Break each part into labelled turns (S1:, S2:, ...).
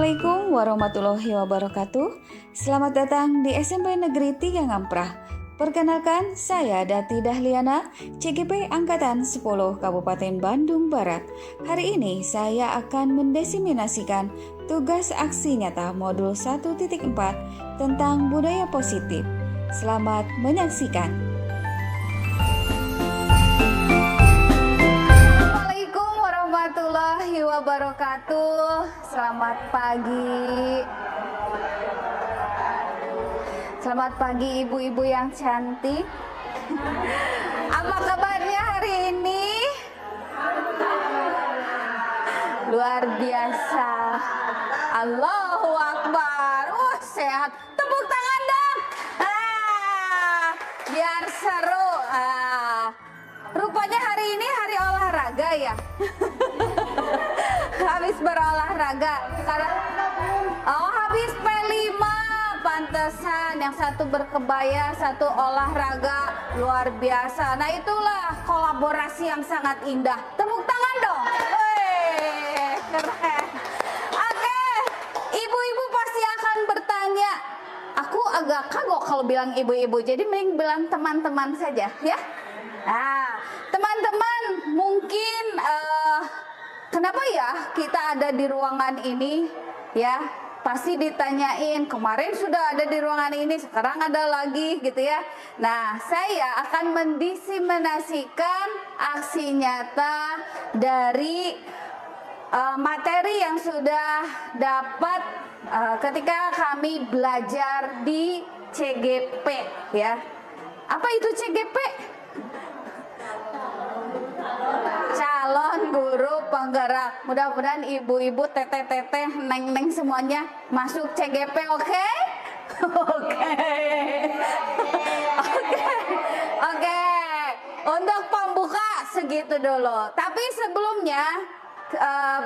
S1: Assalamualaikum warahmatullahi wabarakatuh. Selamat datang di SMP Negeri 3 Ngamprah. Perkenalkan, saya Dati Dahliana, CGP Angkatan 10 Kabupaten Bandung Barat. Hari ini saya akan mendesiminasikan tugas aksi nyata modul 1.4 tentang budaya positif. Selamat menyaksikan.
S2: Assalamualaikum warahmatullahi wabarakatuh. Selamat pagi. Selamat pagi ibu-ibu yang cantik. Apa kabarnya hari ini? Luar biasa. Allahu Akbar. Sehat. Tepuk tangan dong. Biar seru. Rupanya hari ini hari olahraga ya. Habis berolahraga. Habis P5. Pantesan yang satu berkebaya, satu olahraga, luar biasa. Nah itulah kolaborasi yang sangat indah. Tepuk tangan dong. Keren. Oke, ibu-ibu pasti akan bertanya. Aku agak kagok kalau bilang ibu-ibu, jadi mending bilang teman-teman saja ya. Nah, teman-teman mungkin kenapa ya kita ada di ruangan ini ya? Pasti ditanyain, kemarin sudah ada di ruangan ini, sekarang ada lagi gitu ya. Nah, saya akan mendesiminasikan aksi nyata dari materi yang sudah dapat ketika kami belajar di CGP ya. Apa itu CGP? Calon guru penggerak. Mudah-mudahan ibu-ibu, teteh-teteh, neng-neng semuanya masuk CGP, oke? Oke. Untuk pembuka segitu dulu. Tapi sebelumnya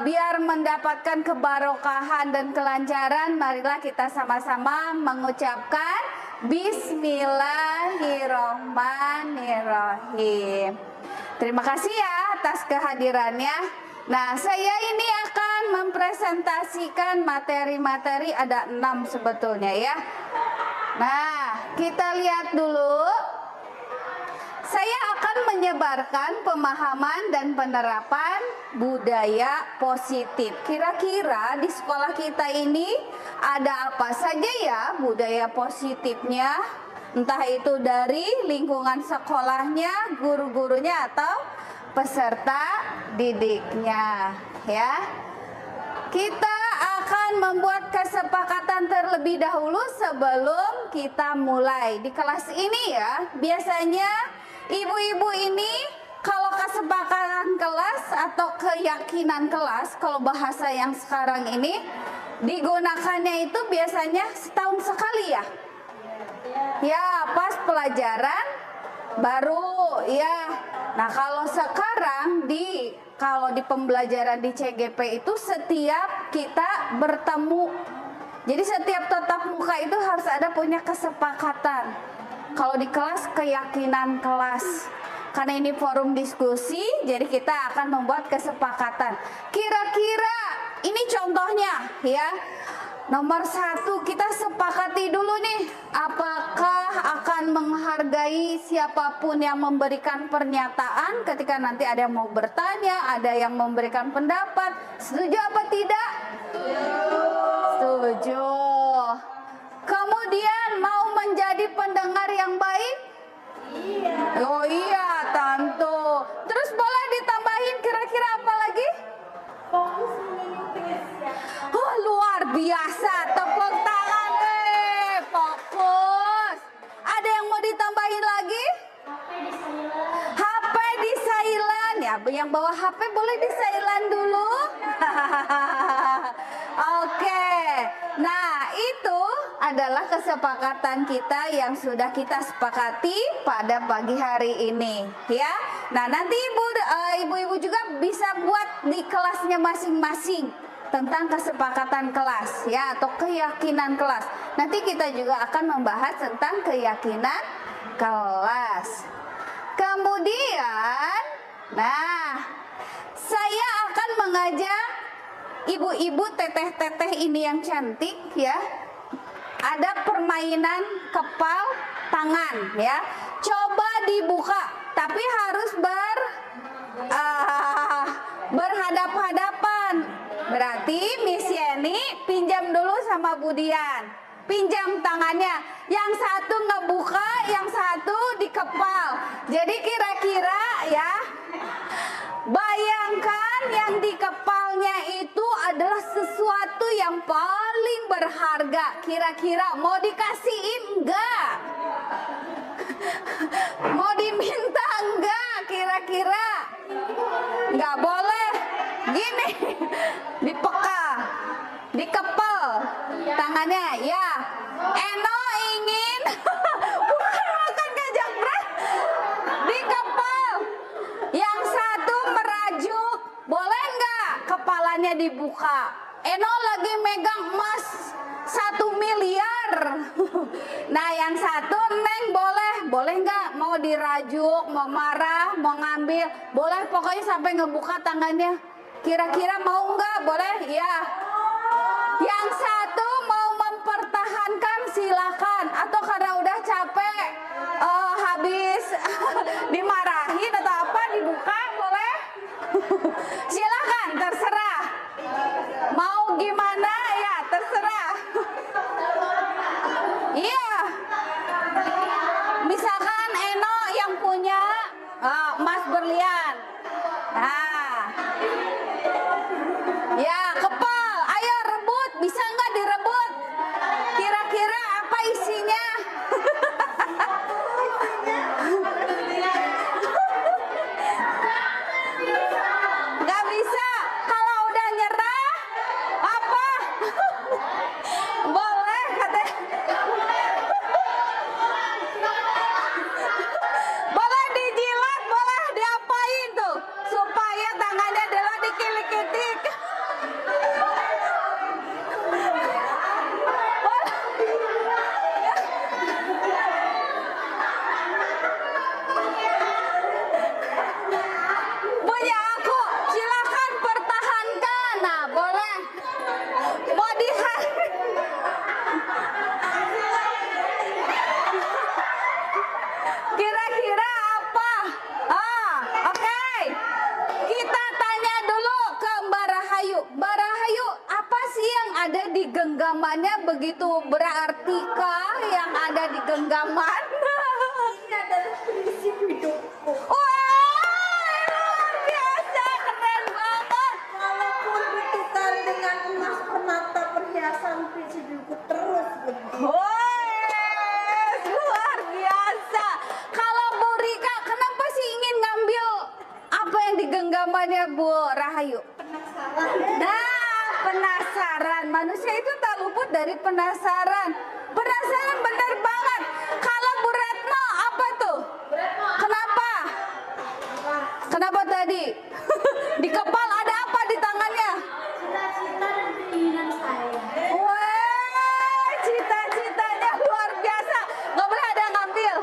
S2: biar mendapatkan kebarokahan dan kelancaran, marilah kita sama-sama mengucapkan Bismillahirrohmanirrohim. Terima kasih ya atas kehadirannya. Nah, saya ini akan mempresentasikan materi-materi, ada 6 sebetulnya ya. Nah, kita lihat dulu. Saya akan menyebarkan pemahaman dan penerapan budaya positif. Kira-kira di sekolah kita ini ada apa saja ya budaya positifnya? Entah itu dari lingkungan sekolahnya, guru-gurunya atau peserta didiknya ya. Kita akan membuat kesepakatan terlebih dahulu sebelum kita mulai di kelas ini ya. Biasanya ibu-ibu ini kalau kesepakatan kelas atau keyakinan kelas, kalau bahasa yang sekarang ini digunakannya itu biasanya setahun sekali ya. Ya, pas pelajaran baru ya. Nah, kalau sekarang kalau di pembelajaran di CGP itu setiap kita bertemu. Jadi setiap tatap muka itu harus ada punya kesepakatan. Kalau di kelas keyakinan kelas. Karena ini forum diskusi, jadi kita akan membuat kesepakatan. Kira-kira ini contohnya ya. Nomor 1 kita sepakati dulu nih, apakah akan menghargai siapapun yang memberikan pernyataan ketika nanti ada yang mau bertanya, ada yang memberikan pendapat. Setuju apa tidak? Setuju. Kemudian mau menjadi pendengar yang baik? Iya. Oh iya, tentu. Terus boleh ditambahin kira-kira apa lagi? Fokus mengikuti. Oh, luar biasa. Tepuk tangan fokus. Ada yang mau ditambahin lagi? HP di silent. Ya, yang bawa HP boleh di silent dulu. Oke. Nah, itu adalah kesepakatan kita yang sudah kita sepakati pada pagi hari ini ya. Nah, nanti ibu-ibu juga bisa buat di kelasnya masing-masing tentang kesepakatan kelas ya, atau keyakinan kelas. Nanti kita juga akan membahas tentang keyakinan kelas. Kemudian, nah, saya akan mengajak ibu-ibu, teteh-teteh ini yang cantik ya, ada permainan kepal tangan ya. Coba dibuka, tapi harus berhadap-hadapan. Berarti Miss Yeni pinjam dulu sama Bu Dian. Pinjam tangannya. Yang satu ngebuka, yang satu dikepal. Jadi kira-kira ya, bayangkan yang dikepalnya itu adalah sesuatu yang paling berharga. Kira-kira mau dikasihin enggak? Mau diminta enggak kira-kira? Enggak boleh. Gini, dikepal tangannya ya. Eno ingin bukan makan gajah berat, dikepal. Yang satu merajuk, boleh enggak kepalanya dibuka? Eno lagi megang emas 1 miliar. Nah yang satu Neng boleh nggak? Mau dirajuk, mau marah, mau ngambil, boleh pokoknya sampai ngebuka tangannya. Kira-kira mau nggak? Boleh? Ya. Yang satu mau mempertahankan silakan, atau karena udah capek habis dimarahin atau apa dibuka boleh? Silakan, terserah. Mau gimana ya terserah. Iya. Misalkan Eno yang punya emas berlian. Nah. Ya, kepal. Ayo rebut. Bisa nggak direbut? Kira-kira apa isinya? Nggak bisa. Kalau udah nyerah, apa? Boleh katanya. Boleh dijilat, boleh diapain tuh supaya tangannya adalah dikilik-kilik. Punya aku, silakan pertahankan. Nah, boleh. Mau kira-kira apa? Oke. Kita tanya dulu ke Mbak Rahayu. Mbak Rahayu, apa sih yang ada di genggamannya begitu berartikah yang ada di genggaman?
S3: Ini adalah prinsip hidupku.
S2: Wah, luar biasa, keren banget.
S3: Walaupun ditukar dengan emas penata perhiasan, prinsip hidupku terus begitu.
S2: Wah, luar biasa. Kalau Bu Rika, kenapa sih ingin ngambil apa yang di genggamannya Bu Rahayu?
S3: Penasaran.
S2: Nah, penasaran. Manusia itu tak luput dari penasaran. Penasaran benar banget. Kalau Bu Retno, apa tuh? Kenapa? Kenapa tadi? Di kepal ada apa di tangannya?
S3: Cita-cita dan keinginan saya.
S2: Wah, cita-citanya luar biasa. Nggak boleh ada ngambil.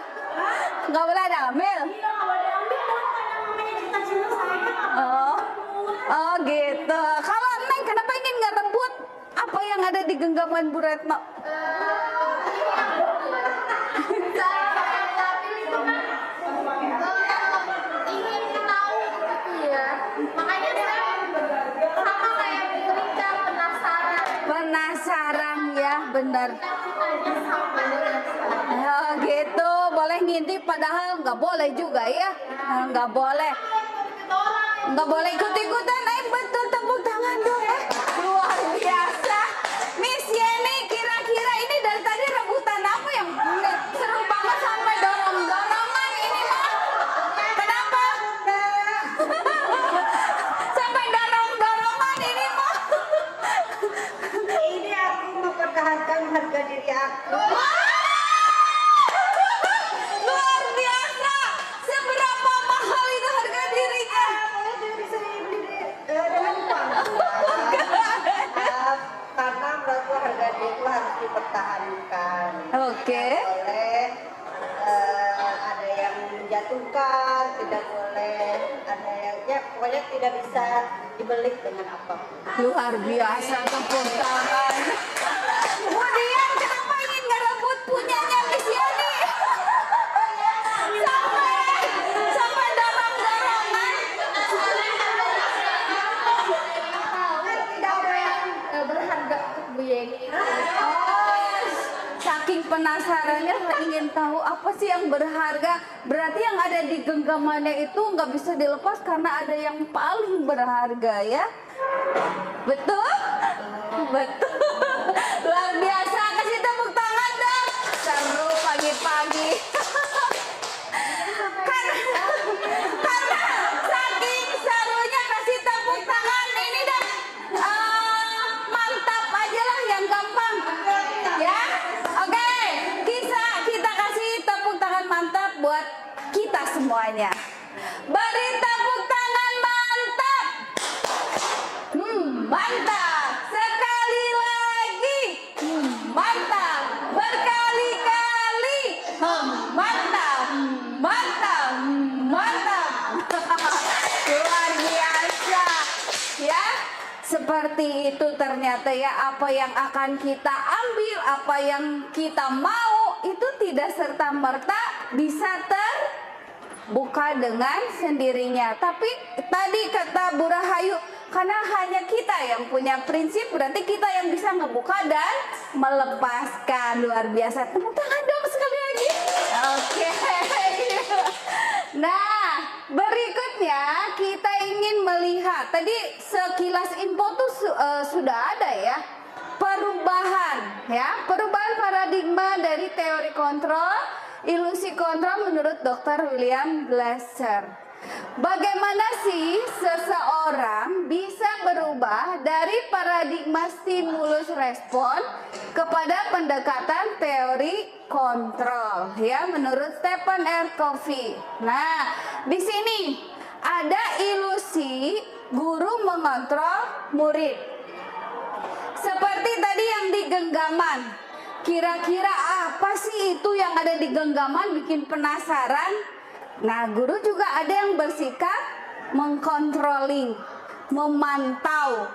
S2: Nggak boleh ada ngambil.
S3: Iya, nggak boleh ambil dong, karena namanya cita-cita saya.
S2: Oh gitu. Kalau Neng kenapa ingin ngerebut apa yang ada di genggaman Bu Retno?
S3: Ingin tahu gitu ya. Makanya saya sama kayak Bu Rika, penasaran.
S2: Penasaran ya, benar.
S3: Cita-citanya sama dengan saya.
S2: Oh gitu, boleh ngintip padahal nggak boleh juga ya. Nggak boleh. Nggak boleh ikut-ikutan. Betul, tepuk tangan dong ya. Luar biasa. Miss Yeni, kira-kira ini dari tadi rebutan apa yang seru banget sampai dorong-dorongan ini mah? Kenapa? Sampai dorong-dorongan ini mah?
S3: Ini aku mempertahankan harga diri aku.
S2: Luar biasa. Seberapa mahal itu harga dirinya?
S3: Saya diri saya beli dengan uang. Karena menurutku harga diri itu harus dipertahankan.
S2: Oke.
S3: Boleh ada yang
S4: dijatuhkan, tidak boleh ada yang ya pokoknya tidak bisa dibeli dengan apapun.
S2: Luar biasa, tepuk tangan. Kemudian kenapa ingin ngerebut punyanya Miss Yani? Sampai dorong-dorongan.
S3: Tidak ada yang berharga untuk Bu Yeni.
S2: Oh, saking penasarannya ingin tahu apa sih yang berharga. Berarti yang ada di genggamannya itu nggak bisa dilepas karena ada yang paling berharga ya. Betul? Betul. Luar biasa. Kasih tepuk tangan dong. Seru pagi-pagi. Karena saking serunya kasih tepuk tangan ini dong. Mantap aja lah yang gampang. Ya. Oke. Kita kasih tepuk tangan mantap buat kita semuanya. Beri tepuk tangan mantap. Mantap. Sekali lagi. Mantap. Berkali-kali. Mantap. Mantap. Mantap. Luar biasa. Ya. Seperti itu ternyata ya, apa yang akan kita ambil, apa yang kita mau itu tidak serta-merta bisa terbuka dengan sendirinya. Tapi tadi kata Bu Rahayu, karena hanya kita yang punya prinsip, berarti kita yang bisa ngebuka dan melepaskan. Luar biasa. Tepuk tangan dong sekali lagi. Oke. Nah, berikutnya kita ingin melihat. Tadi sekilas info tuh sudah ada ya. Perubahan ya, perubahan paradigma dari teori kontrol, ilusi kontrol menurut Dr. William Glasser. Bagaimana sih seseorang bisa berubah dari paradigma stimulus respon kepada pendekatan teori kontrol ya menurut Stephen R. Covey. Nah, di sini ada ilusi guru mengontrol murid. Seperti tadi yang di genggaman. Kira-kira apa sih itu yang ada di genggaman bikin penasaran? Nah, guru juga ada yang bersikap mengkontrolling, memantau.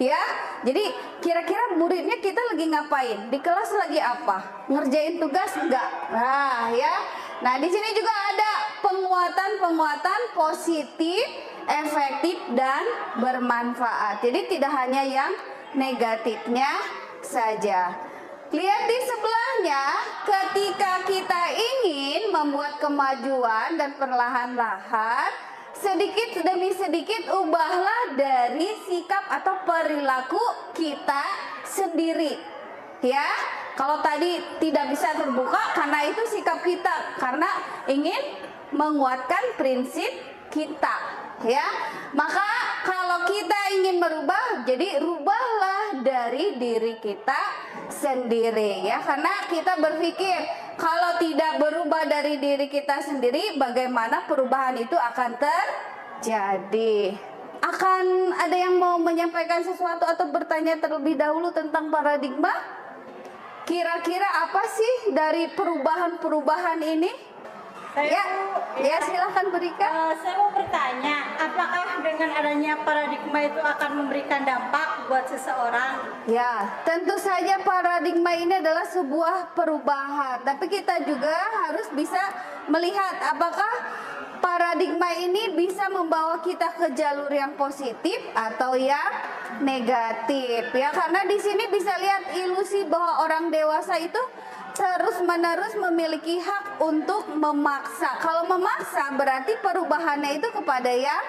S2: Ya, jadi kira-kira muridnya kita lagi ngapain? Di kelas lagi apa? Ngerjain tugas enggak? Nah, ya. Nah, di sini juga ada penguatan positif, efektif dan bermanfaat. Jadi tidak hanya yang negatifnya saja. Lihat di sebelahnya, ketika kita ingin membuat kemajuan dan perlahan-lahan, sedikit demi sedikit ubahlah dari sikap atau perilaku kita sendiri. Ya, kalau tadi tidak bisa terbuka karena itu sikap kita, karena ingin menguatkan prinsip kita. Ya, maka kalau kita ingin merubah, jadi rubahlah dari diri kita sendiri ya, karena kita berpikir kalau tidak berubah dari diri kita sendiri, bagaimana perubahan itu akan terjadi. Akan ada yang mau menyampaikan sesuatu atau bertanya terlebih dahulu tentang paradigma? Kira-kira apa sih dari perubahan-perubahan ini? Ya, silahkan berikan.
S4: Saya mau bertanya, apakah dengan adanya paradigma itu akan memberikan dampak buat seseorang?
S2: Ya, tentu saja paradigma ini adalah sebuah perubahan. Tapi kita juga harus bisa melihat apakah paradigma ini bisa membawa kita ke jalur yang positif atau yang negatif. Ya, karena di sini bisa lihat ilusi bahwa orang dewasa itu terus-menerus memiliki hak untuk memaksa. Kalau memaksa berarti perubahannya itu kepada yang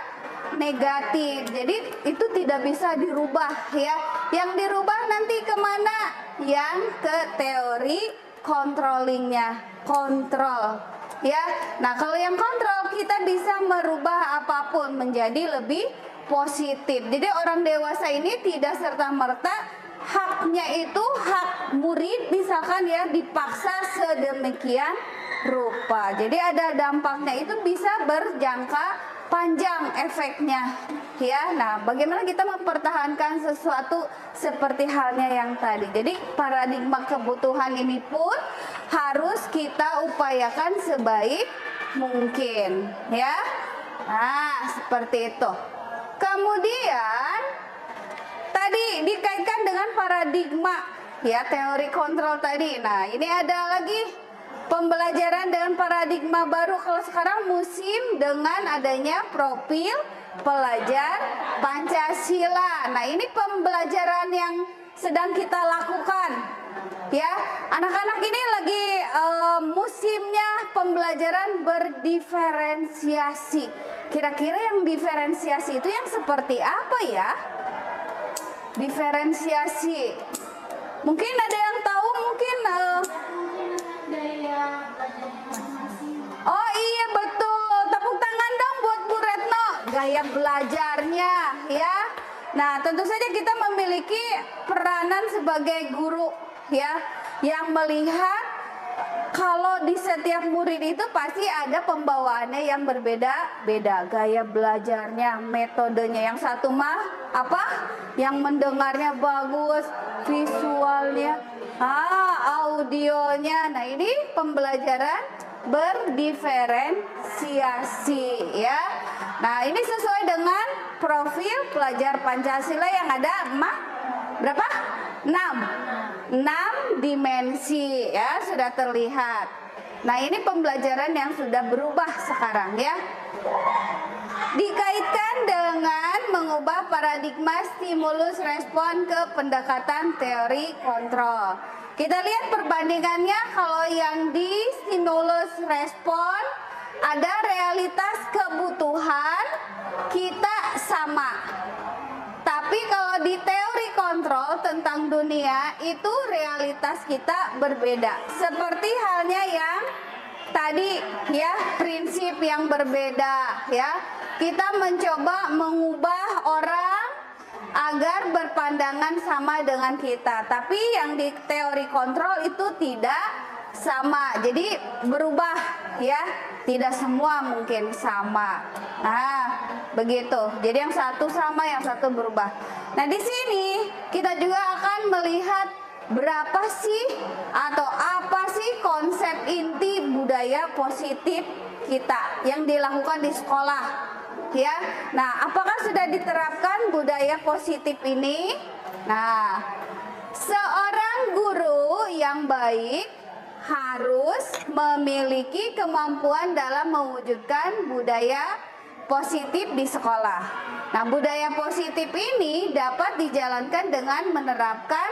S2: negatif. Jadi itu tidak bisa dirubah ya. Yang dirubah nanti kemana? Yang ke teori controllingnya, kontrol. Ya, nah kalau yang kontrol kita bisa merubah apapun menjadi lebih positif. Jadi orang dewasa ini tidak serta-merta haknya itu hak murid misalkan ya dipaksa sedemikian rupa. Jadi ada dampaknya itu bisa berjangka panjang efeknya ya. Nah, bagaimana kita mempertahankan sesuatu seperti halnya yang tadi. Jadi paradigma kebutuhan ini pun harus kita upayakan sebaik mungkin, ya. Nah, seperti itu. Kemudian tadi dikaitkan dengan paradigma, ya, teori kontrol tadi. Nah, ini ada lagi pembelajaran dengan paradigma baru kalau sekarang musim dengan adanya profil pelajar Pancasila. Nah, ini pembelajaran yang sedang kita lakukan, ya. Anak-anak ini lagi musimnya pembelajaran berdiferensiasi. Kira-kira yang diferensiasi itu yang seperti apa ya? Diferensiasi. Mungkin ada yang tahu, mungkin oh iya betul. Tepuk tangan dong buat Bu Retno. Gaya belajarnya, ya. Nah, tentu saja kita memiliki peranan sebagai guru, ya, yang melihat kalau di setiap murid itu pasti ada pembawaannya yang berbeda-beda, gaya belajarnya, metodenya. Yang satu mah apa? Yang mendengarnya bagus, visualnya, audionya. Nah, ini pembelajaran berdiferensiasi, ya. Nah, ini sesuai dengan profil pelajar Pancasila yang ada berapa? 6 dimensi, ya, sudah terlihat. Nah, ini pembelajaran yang sudah berubah sekarang, ya. Dikaitkan dengan mengubah paradigma stimulus respon ke pendekatan teori kontrol. Kita lihat perbandingannya. Kalau yang di stimulus respon ada realitas kebutuhan kita sama. Tapi kalau di teori kontrol tentang dunia itu realitas kita berbeda. Seperti halnya yang tadi, ya, prinsip yang berbeda, ya. Kita mencoba mengubah orang agar berpandangan sama dengan kita. Tapi yang di teori kontrol itu tidak sama. Jadi berubah, ya. Tidak semua mungkin sama. Nah, begitu. Jadi yang satu sama, yang satu berubah. Nah, di sini kita juga akan melihat berapa sih atau apa sih konsep inti budaya positif kita yang dilakukan di sekolah, ya. Nah, apakah sudah diterapkan budaya positif ini? Nah, seorang guru yang baik harus memiliki kemampuan dalam mewujudkan budaya positif di sekolah. Nah, budaya positif ini dapat dijalankan dengan menerapkan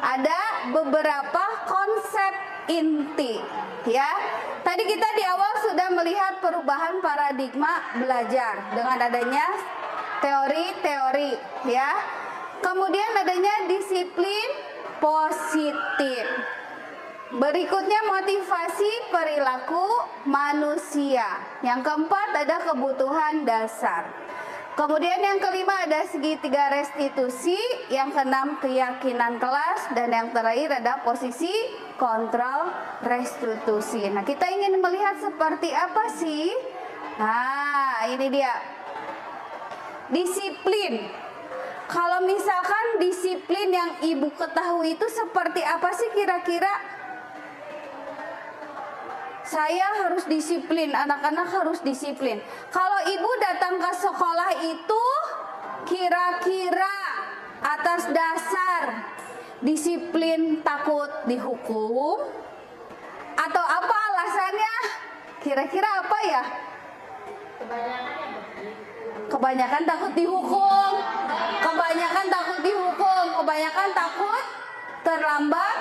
S2: ada beberapa konsep inti, ya. Tadi kita di awal sudah melihat perubahan paradigma belajar dengan adanya teori-teori, ya. Kemudian adanya disiplin positif. Berikutnya motivasi perilaku manusia. Yang keempat ada kebutuhan dasar. Kemudian yang kelima ada segitiga restitusi. Yang keenam keyakinan kelas. Dan yang terakhir ada posisi kontrol restitusi. Nah, kita ingin melihat seperti apa sih? Nah, ini dia. Disiplin. Kalau misalkan disiplin yang ibu ketahui itu seperti apa sih kira-kira? Saya harus disiplin, anak-anak harus disiplin. Kalau ibu datang ke sekolah itu kira-kira atas dasar disiplin takut dihukum atau apa alasannya? Kira-kira apa ya? Kebanyakan takut dihukum. Kebanyakan takut dihukum. Kebanyakan takut terlambat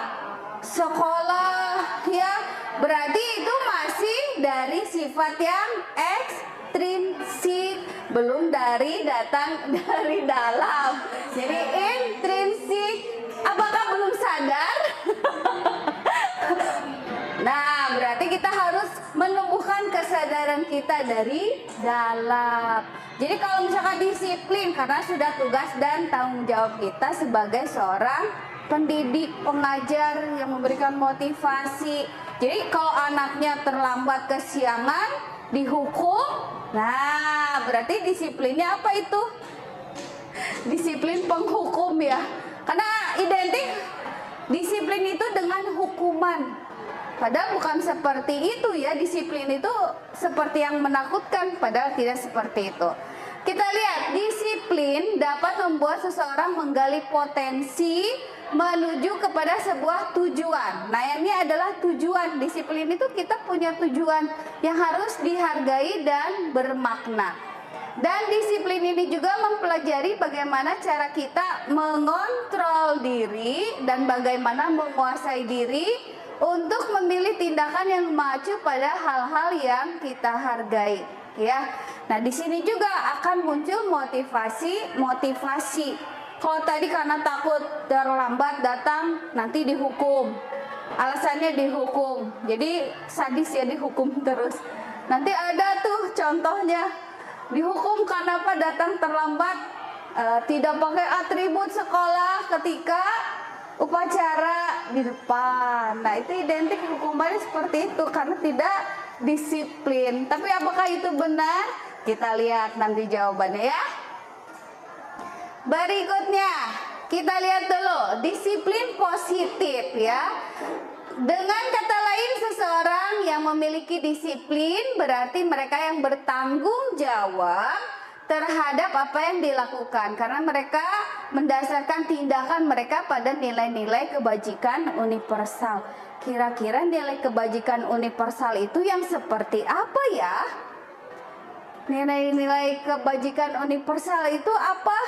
S2: sekolah, ya. Berarti itu masih dari sifat yang ekstrinsik, belum dari datang dari dalam. Jadi intrinsik. Apakah belum sadar? Nah, berarti kita harus menumbuhkan kesadaran kita dari dalam. Jadi kalau misalkan disiplin, karena sudah tugas dan tanggung jawab kita sebagai seorang pendidik, pengajar yang memberikan motivasi. Jadi kalau anaknya terlambat kesiangan dihukum, nah berarti disiplinnya apa itu? Disiplin penghukum, ya. Karena identik disiplin itu dengan hukuman. Padahal bukan seperti itu ya, disiplin itu seperti yang menakutkan, padahal tidak seperti itu. Kita lihat, disiplin dapat membuat seseorang menggali potensi menuju kepada sebuah tujuan. Nah, ini adalah tujuan. Disiplin itu kita punya tujuan yang harus dihargai dan bermakna. Dan disiplin ini juga mempelajari bagaimana cara kita mengontrol diri dan bagaimana menguasai diri untuk memilih tindakan yang mengacu pada hal-hal yang kita hargai, ya. Nah, di sini juga akan muncul motivasi. Kalau tadi karena takut terlambat datang nanti dihukum. Alasannya dihukum. Jadi sadis ya, dihukum terus. Nanti ada tuh contohnya. Dihukum karena apa? Datang terlambat, tidak pakai atribut sekolah ketika upacara di depan. Nah, itu identik hukumannya seperti itu karena tidak disiplin. Tapi apakah itu benar? Kita lihat nanti jawabannya ya. Berikutnya kita lihat dulu disiplin positif ya. Dengan kata lain, seseorang yang memiliki disiplin berarti mereka yang bertanggung jawab terhadap apa yang dilakukan, karena mereka mendasarkan tindakan mereka pada nilai-nilai kebajikan universal. Kira-kira nilai kebajikan universal itu yang seperti apa ya? Nilai-nilai kebajikan universal itu apa?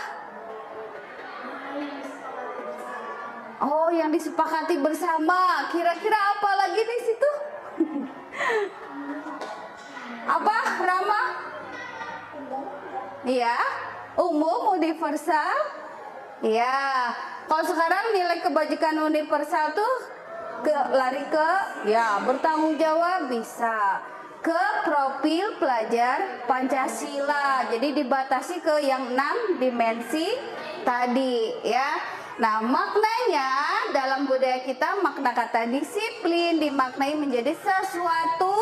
S2: Oh, yang disepakati bersama. Kira-kira apa lagi di situ? Apa, Rama? Iya, umum, universal. Iya. Kalau sekarang nilai kebajikan universal tuh lari ke ya bertanggung jawab, bisa ke profil pelajar Pancasila. Jadi dibatasi ke yang 6 dimensi tadi ya. Nah, maknanya dalam budaya kita, makna kata disiplin dimaknai menjadi sesuatu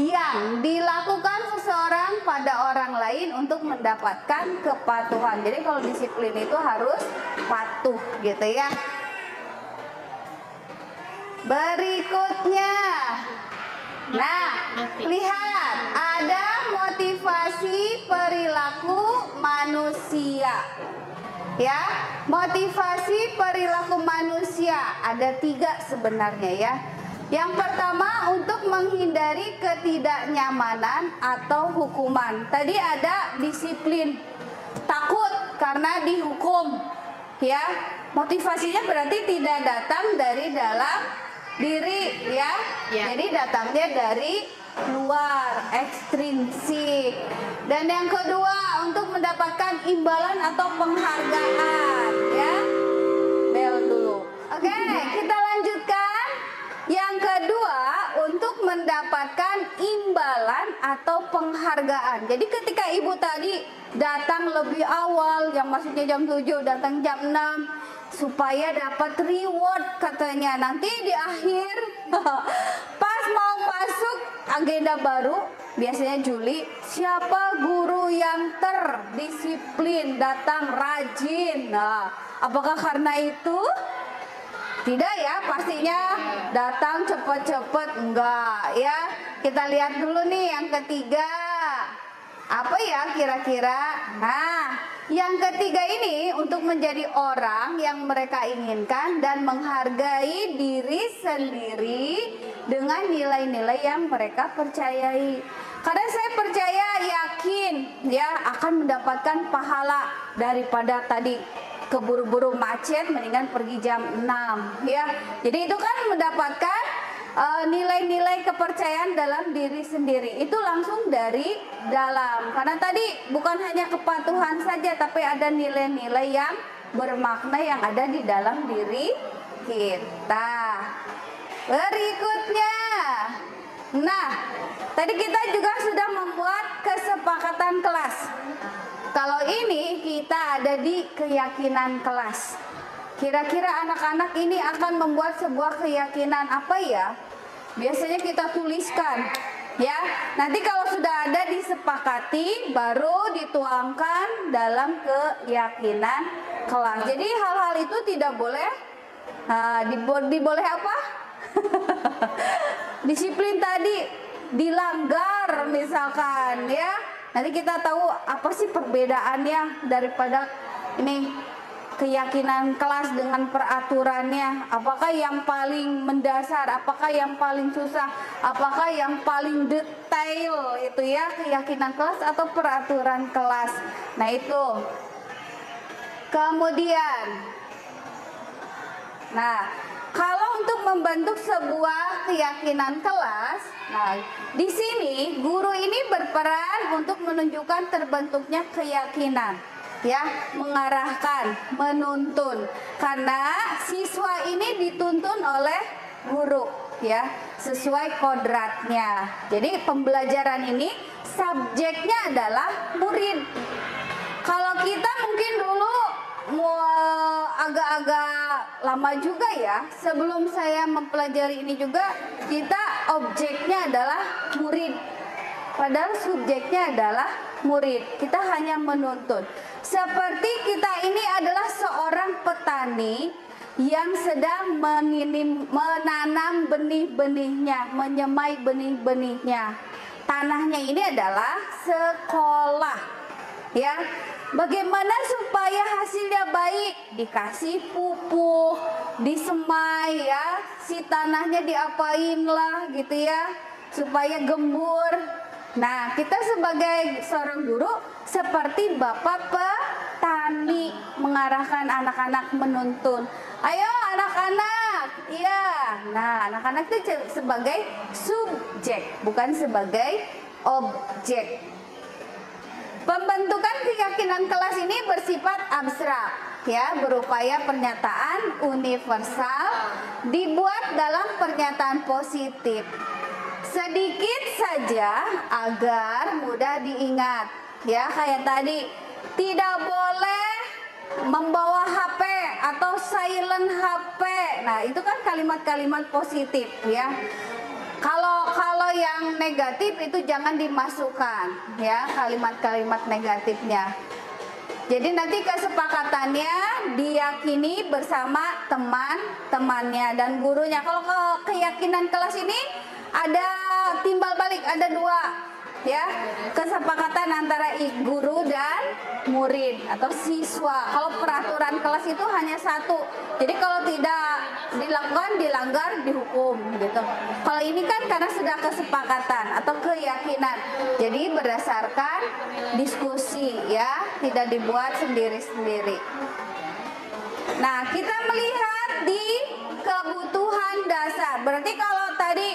S2: yang dilakukan seseorang pada orang lain untuk mendapatkan kepatuhan. Jadi kalau disiplin itu harus patuh gitu ya. Berikutnya, nah, lihat ada motivasi perilaku manusia. Ya, motivasi perilaku manusia ada 3 sebenarnya ya. Yang pertama, untuk menghindari ketidaknyamanan atau hukuman. Tadi ada disiplin, takut karena dihukum. Ya, motivasinya berarti tidak datang dari dalam diri ya. Jadi datangnya dari luar, ekstrinsik. Dan yang kedua, untuk mendapatkan imbalan atau penghargaan ya. Bel dulu. Oke, kita lanjutkan. Yang kedua, untuk mendapatkan imbalan atau penghargaan. Jadi ketika ibu tadi datang lebih awal, yang maksudnya jam 7, datang jam 6, supaya dapat reward katanya. Nanti di akhir pas mau masuk agenda baru, biasanya Juli, siapa guru yang terdisiplin, datang rajin. Nah, apakah karena itu? Tidak ya, pastinya datang cepet-cepet enggak ya. Kita lihat dulu nih yang ketiga. Apa ya kira-kira? Nah, yang ketiga ini untuk menjadi orang yang mereka inginkan dan menghargai diri sendiri dengan nilai-nilai yang mereka percayai. Karena saya percaya, yakin ya akan mendapatkan pahala daripada tadi keburu-buru macet, mendingan pergi jam 6 ya. Jadi itu kan mendapatkan nilai-nilai kepercayaan dalam diri sendiri. Itu langsung dari dalam. Karena tadi bukan hanya kepatuhan saja, tapi ada nilai-nilai yang bermakna yang ada di dalam diri kita. Berikutnya, nah, tadi kita juga sudah membuat kesepakatan kelas. Kalau ini kita ada di keyakinan kelas. Kira-kira anak-anak ini akan membuat sebuah keyakinan apa ya? Biasanya kita tuliskan ya. Nanti kalau sudah ada disepakati, baru dituangkan dalam keyakinan kelas. Jadi hal-hal itu tidak boleh diboleh apa? Disiplin tadi dilanggar misalkan ya. Nanti kita tahu apa sih perbedaannya daripada ini keyakinan kelas dengan peraturannya. Apakah yang paling mendasar, apakah yang paling susah, apakah yang paling detail itu ya, keyakinan kelas atau peraturan kelas. Nah itu. Kemudian, nah kalau untuk membentuk sebuah keyakinan kelas, nah di sini guru ini berperan untuk menunjukkan terbentuknya keyakinan, ya, mengarahkan, menuntun, karena siswa ini dituntun oleh guru, ya, sesuai kodratnya. Jadi pembelajaran ini subjeknya adalah murid. Kalau kita mungkin dulu agak-agak lama juga ya, sebelum saya mempelajari ini juga, kita objeknya adalah murid, padahal subjeknya adalah murid. Kita hanya menuntun. Seperti kita ini adalah seorang petani yang sedang menanam benih-benihnya, menyemai benih-benihnya. Tanahnya ini adalah sekolah, ya. Bagaimana supaya hasilnya baik? Dikasih pupuk, disemai ya, si tanahnya diapain lah gitu ya, supaya gembur. Nah, kita sebagai seorang guru seperti bapak petani, mengarahkan anak-anak, menuntun. Ayo anak-anak, iya. Nah, anak-anak itu sebagai subjek, bukan sebagai objek. Pembentukan keyakinan kelas ini bersifat abstrak, ya, berupaya pernyataan universal dibuat dalam pernyataan positif. Sedikit saja agar mudah diingat, ya, kayak tadi, tidak boleh membawa HP atau silent HP. Nah, itu kan kalimat-kalimat positif, ya. Kalau yang negatif itu jangan dimasukkan, ya, kalimat-kalimat negatifnya. Jadi nanti kesepakatannya diyakini bersama teman-temannya dan gurunya. Kalau keyakinan kelas ini ada timbal balik, ada dua, ya, kesepakatan antara guru dan murid atau siswa. Kalau peraturan kelas itu hanya satu, jadi kalau tidak dilakukan, dilanggar, dihukum gitu. Kalau ini kan karena sudah kesepakatan atau keyakinan, jadi berdasarkan diskusi, ya, tidak dibuat sendiri-sendiri. Nah, kita melihat di kebutuhan dasar. Berarti kalau tadi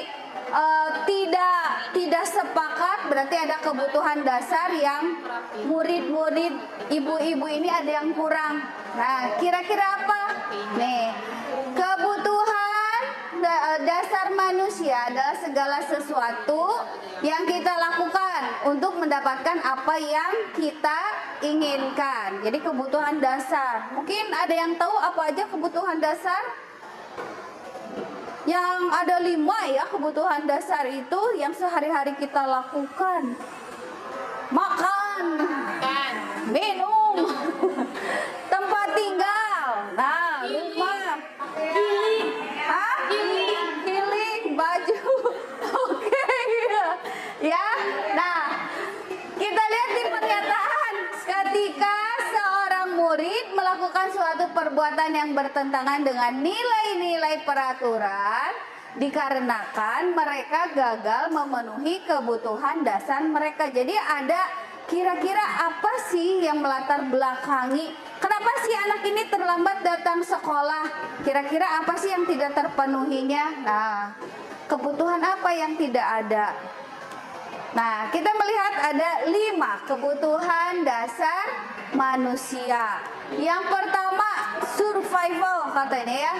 S2: tidak sepakat, berarti ada kebutuhan dasar yang murid-murid ibu-ibu ini ada yang kurang. Nah, kira-kira apa? Nih, kebutuhan dasar manusia adalah segala sesuatu yang kita lakukan untuk mendapatkan apa yang kita inginkan. Jadi kebutuhan dasar. Mungkin ada yang tahu apa aja kebutuhan dasar? Yang ada 5 ya kebutuhan dasar itu yang sehari-hari kita lakukan. Makan, minum, tempat tinggal. Nah, 5. Healing, baju. Oke, ya. Nah, kita lihat di pernyataan ketika seorang murid melakukan suatu perbuatan yang bertentangan dengan nilai-nilai peraturan dikarenakan mereka gagal memenuhi kebutuhan dasar mereka. Jadi ada kira-kira apa sih yang melatar belakangi kenapa sih anak ini terlambat datang sekolah? Kira-kira apa sih yang tidak terpenuhinya? Nah, kebutuhan apa yang tidak ada? Nah, kita melihat ada 5 kebutuhan dasar manusia. Yang pertama, survival katanya ya.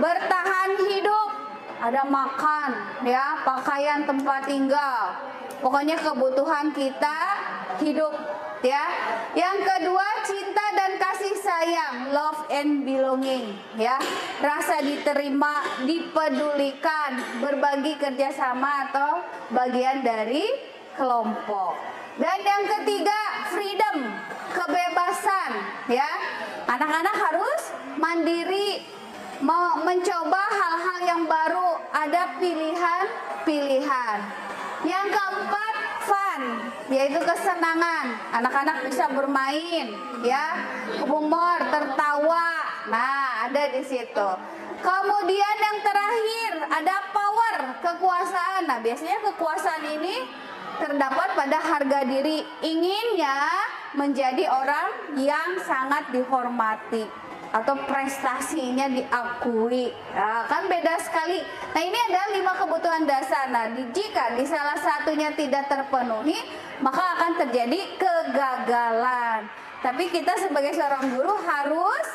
S2: Bertahan hidup, ada makan, ya, pakaian, tempat tinggal. Pokoknya kebutuhan kita hidup, ya. Yang kedua, cinta dan kasih sayang, love and belonging, ya. Rasa diterima, dipedulikan, berbagi kerjasama atau bagian dari kelompok. Dan yang ketiga, freedom, kebebasan, ya. Anak-anak harus mandiri, mau mencoba hal-hal yang baru, ada pilihan-pilihan. Yang keempat, fun, yaitu kesenangan. Anak-anak bisa bermain, ya, humor, tertawa. Nah, ada di situ. Kemudian yang terakhir ada power, kekuasaan. Nah, biasanya kekuasaan ini terdapat pada harga diri, inginnya menjadi orang yang sangat dihormati atau prestasinya diakui. Nah, kan beda sekali. Nah, ini adalah 5 kebutuhan dasar. Nah, jika di salah satunya tidak terpenuhi, maka akan terjadi kegagalan. Tapi kita sebagai seorang guru harus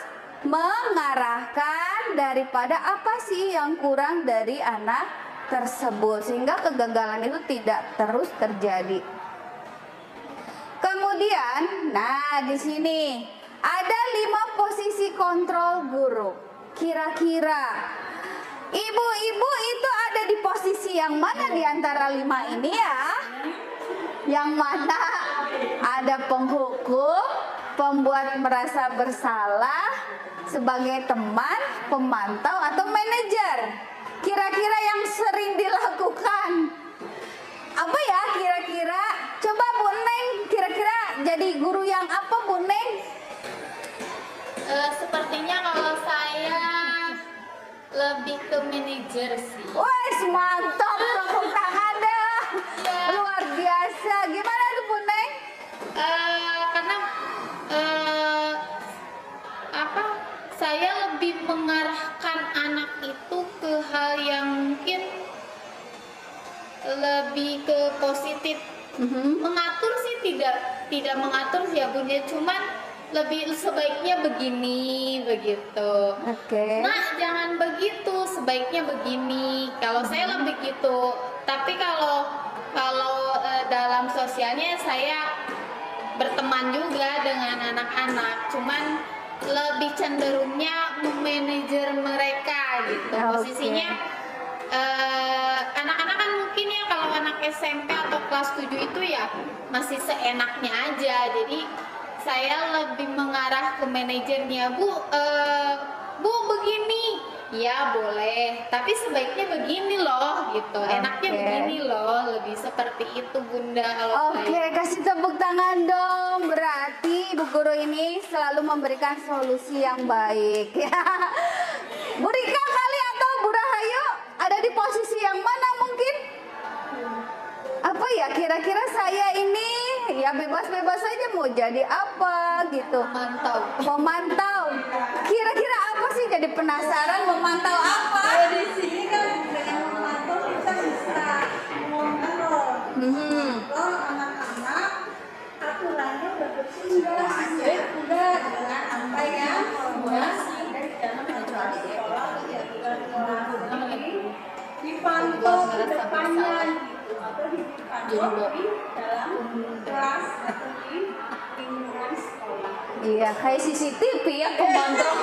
S2: mengarahkan daripada apa sih yang kurang dari anak tersebut sehingga kegagalan itu tidak terus terjadi. Kemudian, nah di sini ada 5 posisi kontrol guru. Kira-kira ibu-ibu itu ada di posisi yang mana di antara 5 ini ya? Yang mana ada penghukum, pembuat merasa bersalah, sebagai teman, pemantau, atau manajer. Kira-kira yang sering dilakukan apa ya kira-kira? Coba Bu Neng, kira-kira jadi guru yang apa Bu Neng?
S3: Sepertinya kalau saya lebih ke manajer sih.
S2: Wes mantap, tepuk tangan deh.
S3: Iya.
S2: Luar biasa. Gimana tuh Bu Neng?
S3: Karena saya lebih mengarahkan anak itu ke hal yang mungkin lebih ke positif. Mengatur sih tidak mengatur sih ya Bunda, cuman lebih sebaiknya begini begitu.
S2: Oke.
S3: Nah, jangan begitu, sebaiknya begini. Kalau saya lebih gitu. Tapi kalau dalam sosialnya saya berteman juga dengan anak-anak, cuman lebih cenderungnya memanajer mereka gitu. Posisinya anak-anak kan mungkin ya kalau anak SMP atau kelas 7 itu ya masih seenaknya aja. Jadi saya lebih mengarah ke manajernya. Bu begini, ya boleh. Tapi sebaiknya begini loh, gitu. Enaknya begini loh, lebih seperti itu Bunda.
S2: Oke, kasih tepuk tangan dong. Berarti Bu Guru ini selalu memberikan solusi yang baik. Ya, Bu Rika kali atau Bu Rahayu ada di posisi yang mana mungkin? Apa ya kira-kira saya ini ya bebas-bebas saja mau jadi apa gitu. Memantau. Kira-kira apa sih, jadi penasaran memantau apa?
S4: Di sini kan dengan memantau kita bisa mengontrol anak-anak, aturannya udah jelas, udah dengan apa yang masih dalam acara sekolah dipantau ke depannya gitu, atau dipantau di dalam kelas atau di lingkungan sekolah.
S2: Iya, kayak CCTV ya, pemantau.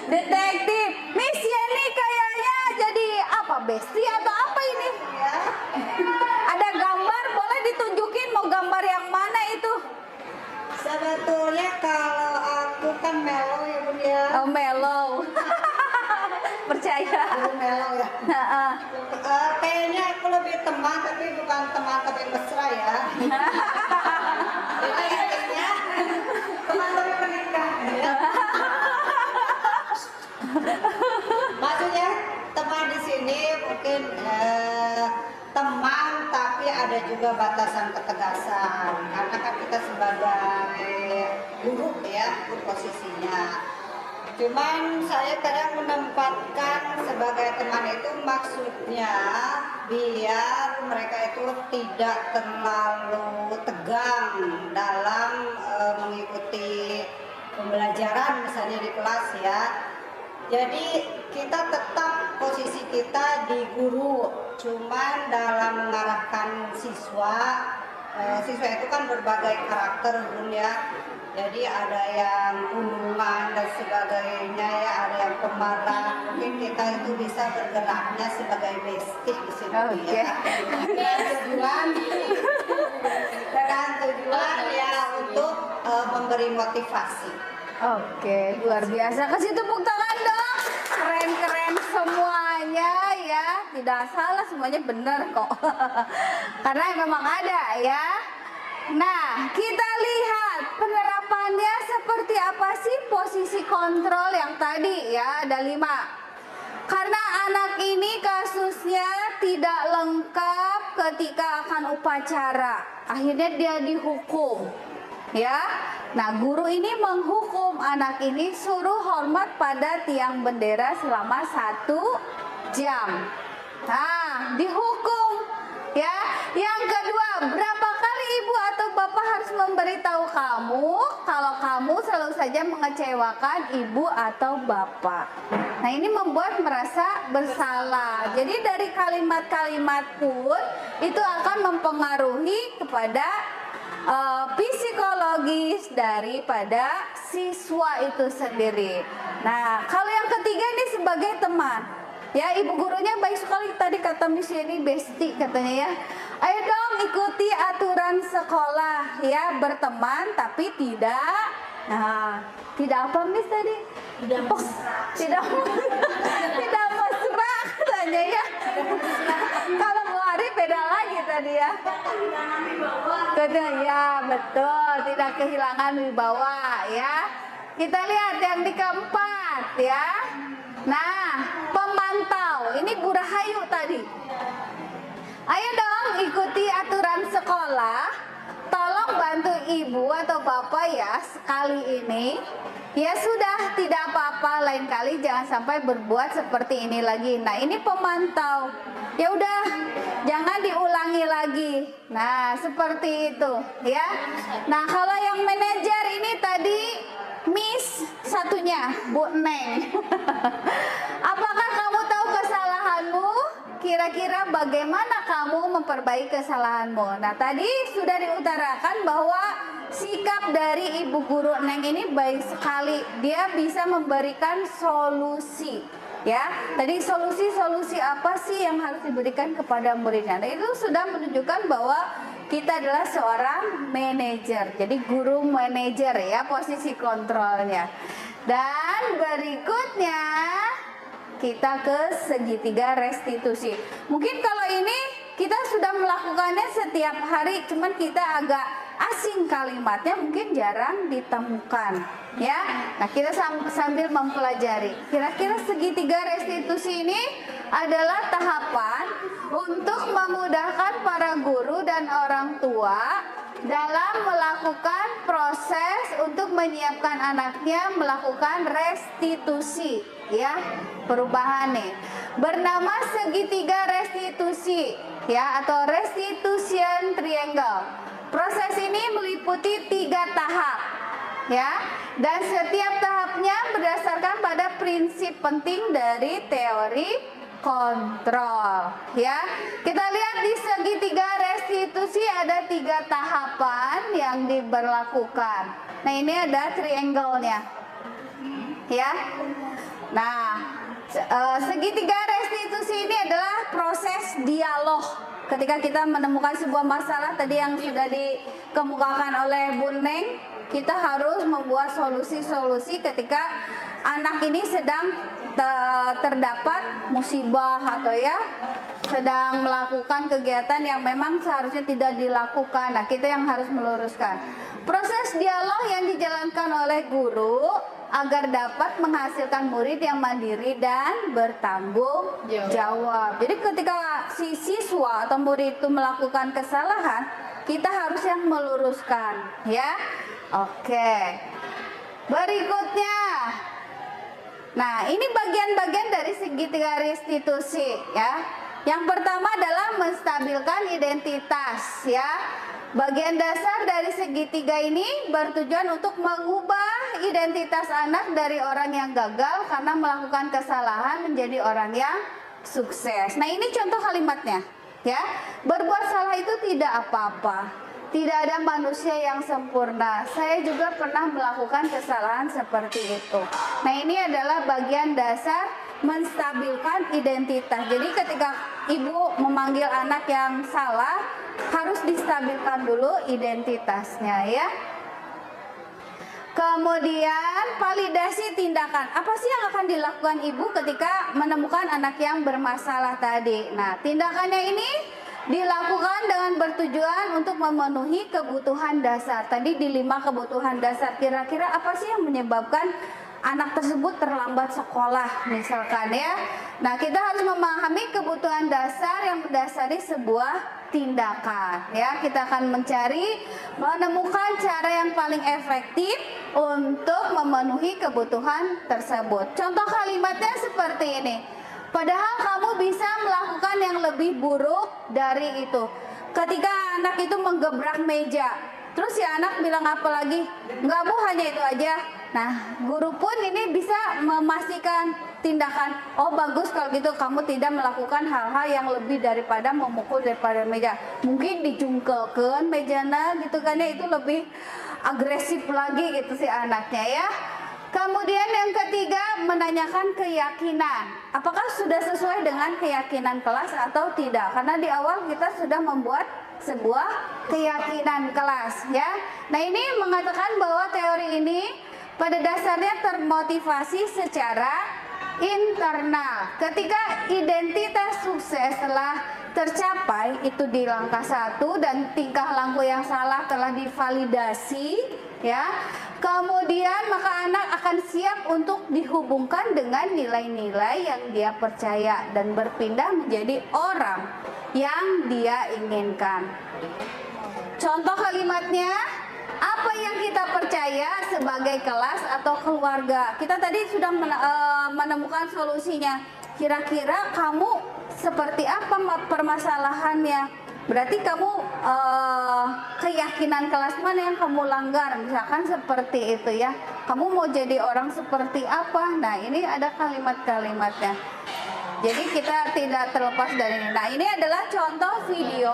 S2: Detektif. Miss Yeni kayaknya jadi apa, besti atau apa ini? Ada gambar, boleh ditunjukin mau gambar yang mana itu?
S4: Sebetulnya kalau aku kan mellow ya Bun ya.
S2: Oh, mellow. Percaya.
S4: Mellow ya. Kayaknya aku lebih teman, tapi bukan teman tapi mesra ya. Kayaknya teman tapi menikah. Maksudnya teman di sini mungkin teman, tapi ada juga batasan ketegasan. Karena kan kita sebagai guru ya, posisinya. Cuman saya kadang menempatkan sebagai teman itu maksudnya biar mereka itu tidak terlalu tegang dalam mengikuti pembelajaran misalnya di kelas ya. Jadi kita tetap posisi kita di guru, cuman dalam mengarahkan siswa. Siswa itu kan berbagai karakter Bun ya. Jadi ada yang gunungan dan sebagainya ya, ada yang pemarah. Mungkin kita itu bisa bergeraknya sebagai bestie di sini ya. Dengan tujuan ya untuk memberi motivasi.
S2: Oke, luar biasa. Kasih tepuk tangan dong. Keren. tidak salah, semuanya benar kok. Karena memang ada ya. Nah, kita lihat penerapannya seperti apa sih posisi kontrol yang tadi ya, ada 5. Karena anak ini kasusnya tidak lengkap ketika akan upacara, akhirnya dia dihukum. Ya, nah guru ini menghukum anak ini suruh hormat pada tiang bendera selama 1 jam. Nah, dihukum. Ya, yang kedua, berapa kali ibu atau bapak harus memberitahu kamu kalau kamu selalu saja mengecewakan ibu atau bapak. Nah, ini membuat merasa bersalah. Jadi dari kalimat-kalimat pun itu akan mempengaruhi kepada psikologis daripada siswa itu sendiri. Nah, kalau yang ketiga ini sebagai teman. Ya, ibu gurunya baik sekali tadi kata Miss ini bestie katanya ya. Ayo dong ikuti aturan sekolah ya, berteman tapi tidak tidak apa Miss tadi? Tidak tidak mesra katanya ya. Kalau Bu Ari beda lagi tadi ya. Katanya ya betul, tidak kehilangan wibawa ya. Kita lihat yang di keempat ya. Nah, pemantau. Ini Bu Rahayu tadi. Ayo dong ikuti aturan sekolah. Tolong bantu ibu atau bapak ya sekali ini. Ya sudah, tidak apa-apa, lain kali jangan sampai berbuat seperti ini lagi. Nah, ini pemantau. Ya udah, jangan diulangi lagi. Nah, seperti itu ya. Nah, kalau yang manajer ini tadi Miss satunya, Bu Neng. Apakah kamu tahu kesalahanmu? Kira-kira bagaimana kamu memperbaiki kesalahanmu? Nah, tadi sudah diutarakan bahwa sikap dari Ibu Guru Neng ini baik sekali. Dia bisa memberikan solusi. Ya, tadi solusi-solusi apa sih yang harus diberikan kepada muridnya? Nah, itu sudah menunjukkan bahwa kita adalah seorang manajer. Jadi guru manajer ya, posisi kontrolnya. Dan berikutnya kita ke segitiga restitusi. Mungkin kalau ini kita sudah melakukannya setiap hari, cuman kita agak asing kalimatnya, mungkin jarang ditemukan ya. Nah, kita sambil mempelajari. Kira-kira segitiga restitusi ini adalah tahapan untuk memudahkan para guru dan orang tua dalam melakukan proses untuk menyiapkan anaknya melakukan restitusi ya, perubahan nih. Bernama segitiga restitusi ya, atau restitution triangle. Proses ini meliputi 3 tahap ya, dan setiap tahapnya berdasarkan pada prinsip penting dari teori kontrol ya. Kita lihat di segitiga restitusi ada 3 tahapan yang diberlakukan. Nah, ini ada triangle-nya ya. Nah, segitiga restitusi ini adalah proses dialog. Ketika kita menemukan sebuah masalah tadi yang sudah dikemukakan oleh Bu Neng, kita harus membuat solusi-solusi ketika anak ini sedang terdapat musibah atau ya sedang melakukan kegiatan yang memang seharusnya tidak dilakukan. Nah, kita yang harus meluruskan. Proses dialog yang dijalankan oleh guru agar dapat menghasilkan murid yang mandiri dan bertanggung jawab. Jadi ketika si siswa atau murid itu melakukan kesalahan, kita harus yang meluruskan ya. Oke. Berikutnya. Nah, ini bagian-bagian dari segitiga restitusi ya. Yang pertama adalah menstabilkan identitas ya. Bagian dasar dari segitiga ini bertujuan untuk mengubah identitas anak dari orang yang gagal karena melakukan kesalahan menjadi orang yang sukses. Nah, ini contoh kalimatnya ya. Berbuat salah itu tidak apa-apa. Tidak ada manusia yang sempurna. Saya juga pernah melakukan kesalahan seperti itu. Nah, ini adalah bagian dasar menstabilkan identitas. Jadi ketika ibu memanggil anak yang salah, harus distabilkan dulu identitasnya ya. Kemudian validasi tindakan. Apa sih yang akan dilakukan ibu ketika menemukan anak yang bermasalah tadi? Nah, tindakannya ini dilakukan dengan bertujuan untuk memenuhi kebutuhan dasar. Tadi di 5 kebutuhan dasar, kira-kira apa sih yang menyebabkan anak tersebut terlambat sekolah misalkan ya. Nah, kita harus memahami kebutuhan dasar yang mendasari sebuah tindakan ya. Kita akan menemukan cara yang paling efektif untuk memenuhi kebutuhan tersebut. Contoh kalimatnya seperti ini. Padahal kamu bisa melakukan yang lebih buruk dari itu. Ketika anak itu menggebrak meja, terus si anak bilang apa lagi? Enggak bu, hanya itu aja. Nah, guru pun ini bisa memastikan tindakan. Oh bagus kalau gitu kamu tidak melakukan hal-hal yang lebih daripada memukul daripada meja. Mungkin dijungkelkan mejana gitu kan ya, itu lebih agresif lagi gitu si anaknya ya. Kemudian yang ketiga, menanyakan keyakinan. Apakah sudah sesuai dengan keyakinan kelas atau tidak? Karena di awal kita sudah membuat sebuah keyakinan kelas ya. Nah, ini mengatakan bahwa teori ini pada dasarnya termotivasi secara internal. Ketika identitas sukses telah tercapai itu di langkah 1 dan tingkah laku yang salah telah divalidasi ya. Kemudian maka anak akan siap untuk dihubungkan dengan nilai-nilai yang dia percaya dan berpindah menjadi orang yang dia inginkan. Contoh kalimatnya, apa yang kita percaya sebagai kelas atau keluarga. Kita tadi sudah menemukan solusinya. Kira-kira kamu seperti apa permasalahannya? Berarti kamu keyakinan kelas mana yang kamu langgar? Misalkan seperti itu ya. Kamu mau jadi orang seperti apa? Nah, ini ada kalimat-kalimatnya. Jadi kita tidak terlepas dari ini. Nah, ini adalah contoh video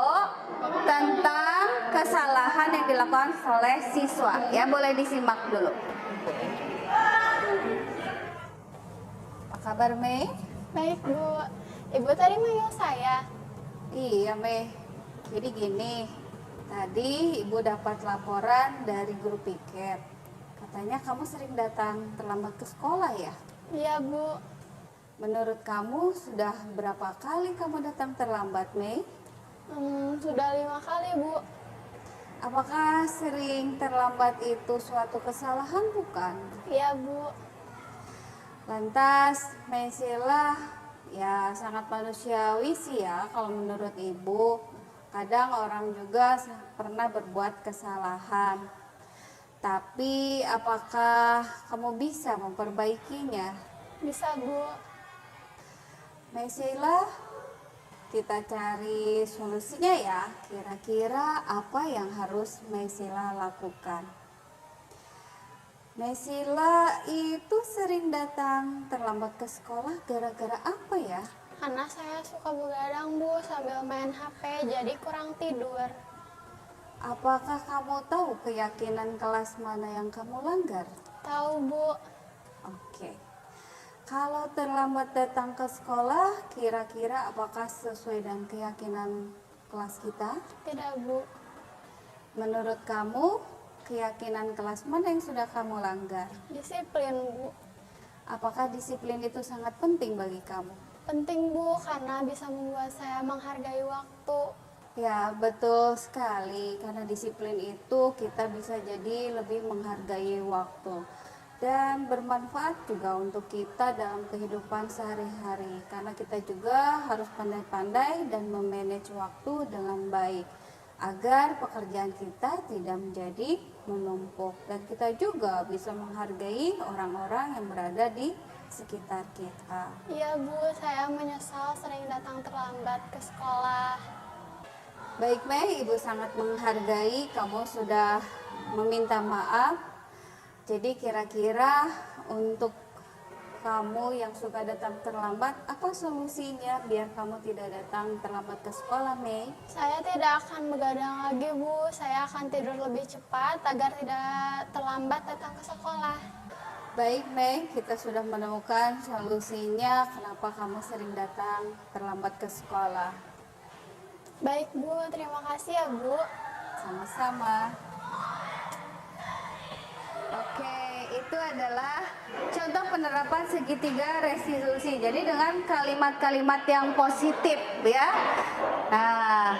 S2: tentang kesalahan yang dilakukan oleh siswa. Ya, boleh disimak dulu. Apa kabar, Mei?
S3: Baik Bu, Ibu tadi manggil saya.
S2: Iya, Mei. Jadi gini, tadi Ibu dapat laporan dari guru piket. Katanya kamu sering datang terlambat ke sekolah ya?
S3: Iya Bu.
S2: Menurut kamu sudah berapa kali kamu datang terlambat, Mei?
S3: Sudah 5 kali Bu.
S2: Apakah sering terlambat itu suatu kesalahan bukan?
S3: Iya Bu.
S2: Lantas, Mei Sheila, ya sangat manusiawi sih ya kalau menurut Ibu. Kadang orang juga pernah berbuat kesalahan. Tapi apakah kamu bisa memperbaikinya?
S3: Bisa Bu.
S2: Mei Sheila, kita cari solusinya ya. Kira-kira apa yang harus Mei Sheila lakukan? Mei Sheila itu sering datang terlambat ke sekolah gara-gara apa ya?
S3: Karena saya suka begadang Bu sambil main HP, jadi kurang tidur.
S2: Apakah kamu tahu keyakinan kelas mana yang kamu langgar?
S3: Tahu Bu.
S2: Oke. Kalau terlambat datang ke sekolah, kira-kira apakah sesuai dengan keyakinan kelas kita?
S3: Tidak Bu.
S2: Menurut kamu, keyakinan kelas mana yang sudah kamu langgar?
S3: Disiplin Bu.
S2: Apakah disiplin itu sangat penting bagi kamu?
S3: Penting Bu, karena bisa membuat saya menghargai waktu.
S2: Ya, betul sekali. Karena disiplin itu kita bisa jadi lebih menghargai waktu. Dan bermanfaat juga untuk kita dalam kehidupan sehari-hari. Karena kita juga harus pandai-pandai dan memanage waktu dengan baik. Agar pekerjaan kita tidak menjadi menumpuk. Dan kita juga bisa menghargai orang-orang yang berada di sekitar kita.
S3: Iya Bu, saya menyesal sering datang terlambat ke sekolah.
S2: Baik Mei, Ibu sangat menghargai kamu sudah meminta maaf. Jadi kira-kira untuk kamu yang suka datang terlambat, apa solusinya biar kamu tidak datang terlambat ke sekolah, Mei?
S3: Saya tidak akan begadang lagi Bu, saya akan tidur lebih cepat agar tidak terlambat datang ke sekolah.
S2: Baik Mei, kita sudah menemukan solusinya kenapa kamu sering datang terlambat ke sekolah.
S3: Baik Bu, terima kasih ya Bu.
S2: Sama-sama. Oke. itu adalah contoh penerapan segitiga restitusi. Jadi dengan kalimat-kalimat yang positif ya. Nah,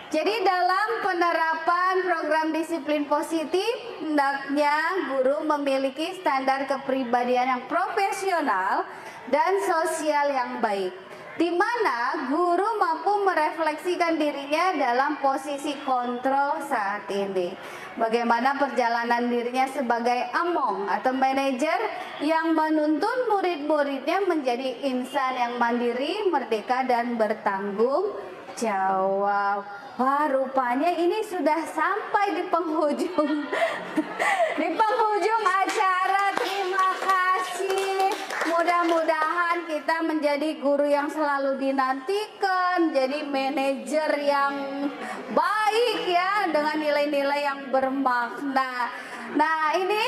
S2: jadi dalam penerapan program disiplin positif, hendaknya guru memiliki standar kepribadian yang profesional dan sosial yang baik, di mana guru mampu merefleksikan dirinya dalam posisi kontrol saat ini. Bagaimana perjalanan dirinya sebagai among atau manajer yang menuntun murid-muridnya menjadi insan yang mandiri, merdeka, dan bertanggung jawab. Wah, rupanya ini sudah sampai di penghujung di penghujung acara. Terima kasih. Mudah-mudahan kita menjadi guru yang selalu dinantikan, jadi manajer yang baik ya, dengan nilai-nilai yang bermakna. Nah, ini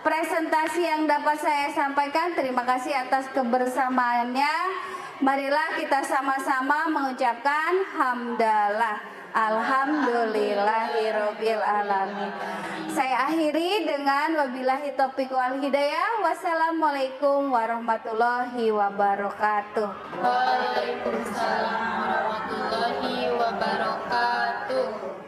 S2: presentasi yang dapat saya sampaikan. Terima kasih atas kebersamaannya. Marilah kita sama-sama mengucapkan hamdalah. Alhamdulillahirabbil alamin. Saya akhiri dengan wabillahi taufiq wal hidayah. Wassalamualaikum warahmatullahi wabarakatuh.
S3: Waalaikumsalam warahmatullahi wabarakatuh.